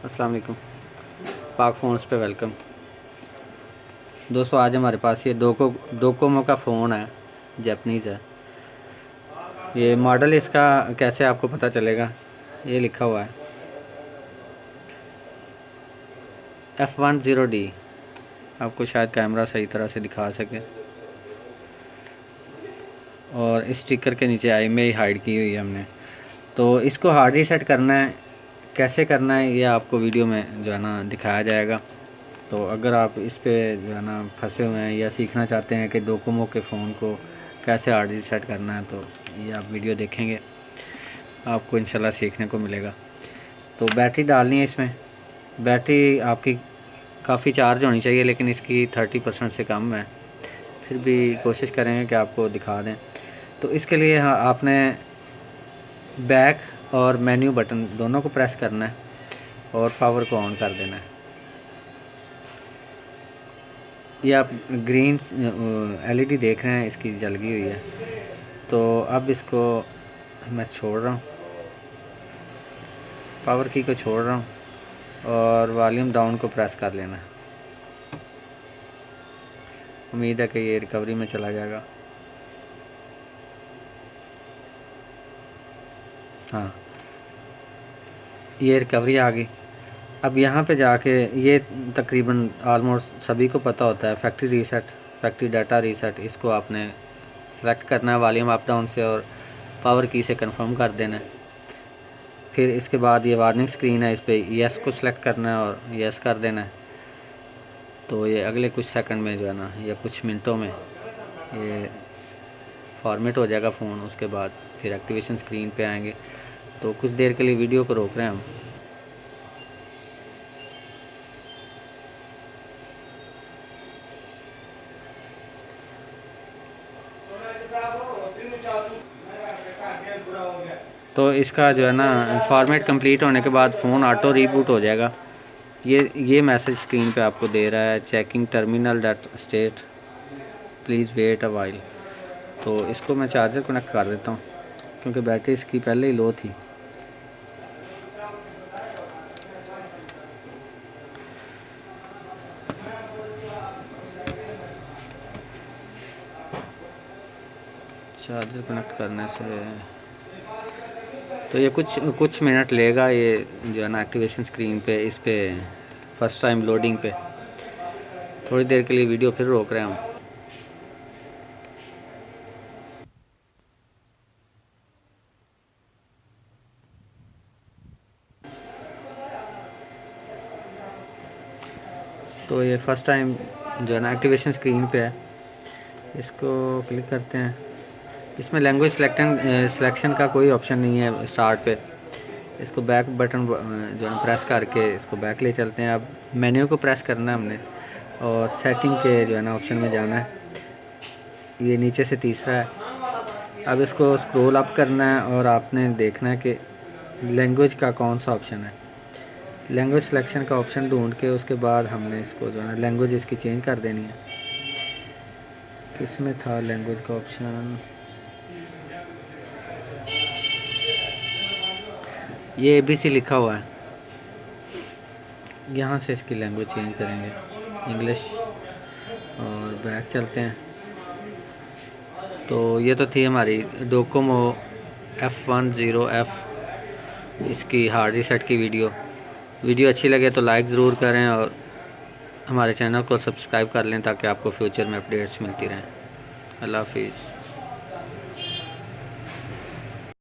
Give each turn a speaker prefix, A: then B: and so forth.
A: अस्सलाम वालेकुम। पाक फ़ोन्स पे वेलकम। दोस्तों आज हमारे पास ये डोकोमो का फ़ोन है, जैपनीज़ है। ये मॉडल इसका कैसे आपको पता चलेगा, ये लिखा हुआ है F10D। आपको शायद कैमरा सही तरह से दिखा सके, और इस स्टिकर के नीचे आई में ही हाइड की हुई है हमने। तो इसको हार्ड रीसेट करना है, कैसे करना है ये आपको वीडियो में जो है ना दिखाया जाएगा। तो अगर आप इस पे जो है ना फंसे हुए हैं या सीखना चाहते हैं कि डोकोमो के फ़ोन को कैसे हार्ड रीसेट करना है, तो ये आप वीडियो देखेंगे, आपको इंशाल्लाह सीखने को मिलेगा। तो बैटरी डालनी है इसमें। बैटरी आपकी काफ़ी चार्ज होनी चाहिए, लेकिन इसकी 30% से कम है। फिर भी कोशिश करेंगे कि आपको दिखा दें। तो इसके लिए आपने बैक और मेन्यू बटन दोनों को प्रेस करना है और पावर को ऑन कर देना है। ये आप ग्रीन एलईडी देख रहे हैं, इसकी जल गई हुई है। तो अब इसको मैं छोड़ रहा हूँ, पावर की को छोड़ रहा हूँ और वॉल्यूम डाउन को प्रेस कर लेना है। उम्मीद है कि ये रिकवरी में चला जाएगा। हाँ, ये रिकवरी आ गई। अब यहाँ पे जाके ये तकरीबन ऑलमोस्ट सभी को पता होता है, factory reset, factory data reset. इसको आपने सेलेक्ट करना है वॉल्यूम अप डाउन से और पावर की से कंफर्म कर देना है। फिर इसके बाद ये वार्निंग स्क्रीन है, इस पर यस को सिलेक्ट करना है और यस कर देना है। तो ये अगले कुछ सेकंड में जो है ना, या कुछ मिनटों में ये फॉर्मेट हो जाएगा फ़ोन। उसके बाद फिर एक्टिवेशन स्क्रीन पे आएंगे। तो कुछ देर के लिए वीडियो को रोक रहे हैं हम। तो इसका जो है ना फॉर्मेट कंप्लीट होने के बाद फ़ोन ऑटो रीबूट हो जाएगा। ये मैसेज स्क्रीन पे आपको दे रहा है, checking terminal dot state, please wait a while. तो इसको मैं चार्जर कनेक्ट कर देता हूँ, क्योंकि बैटरी इसकी पहले ही लो थी। चार्जर कनेक्ट करने से तो ये कुछ मिनट लेगा, ये जो है ना एक्टिवेशन स्क्रीन पे, इस पे फर्स्ट टाइम लोडिंग पे। थोड़ी देर के लिए वीडियो फिर रोक रहे हैं हम। तो ये फर्स्ट टाइम जो है ना एक्टिवेशन स्क्रीन पे है। इसको क्लिक करते हैं। इसमें लैंग्वेज सिलेक्शन का कोई ऑप्शन नहीं है स्टार्ट पे। इसको बैक बटन जो है प्रेस करके इसको बैक ले चलते हैं। अब मेन्यू को प्रेस करना है हमने और सेटिंग के जो है ना ऑप्शन में जाना है। ये नीचे से तीसरा है। अब इसको स्क्रॉल अप करना है और आपने देखना है कि लैंग्वेज का कौन सा ऑप्शन है। लैंग्वेज सिलेक्शन का ऑप्शन ढूंढ के उसके बाद हमने इसको जो है ना लैंग्वेज इसकी चेंज कर देनी है। किस में था लैंग्वेज का ऑप्शन? ये ABC लिखा हुआ है। यहाँ से इसकी लैंग्वेज चेंज करेंगे, इंग्लिश, और बैक चलते हैं। तो ये तो थी हमारी डोकोमो F10F, इसकी हार्ड रीसेट की वीडियो अच्छी लगे तो लाइक ज़रूर करें और हमारे चैनल को सब्सक्राइब कर लें, ताकि आपको फ्यूचर में अपडेट्स मिलती रहें। अल्लाह हाफिज़।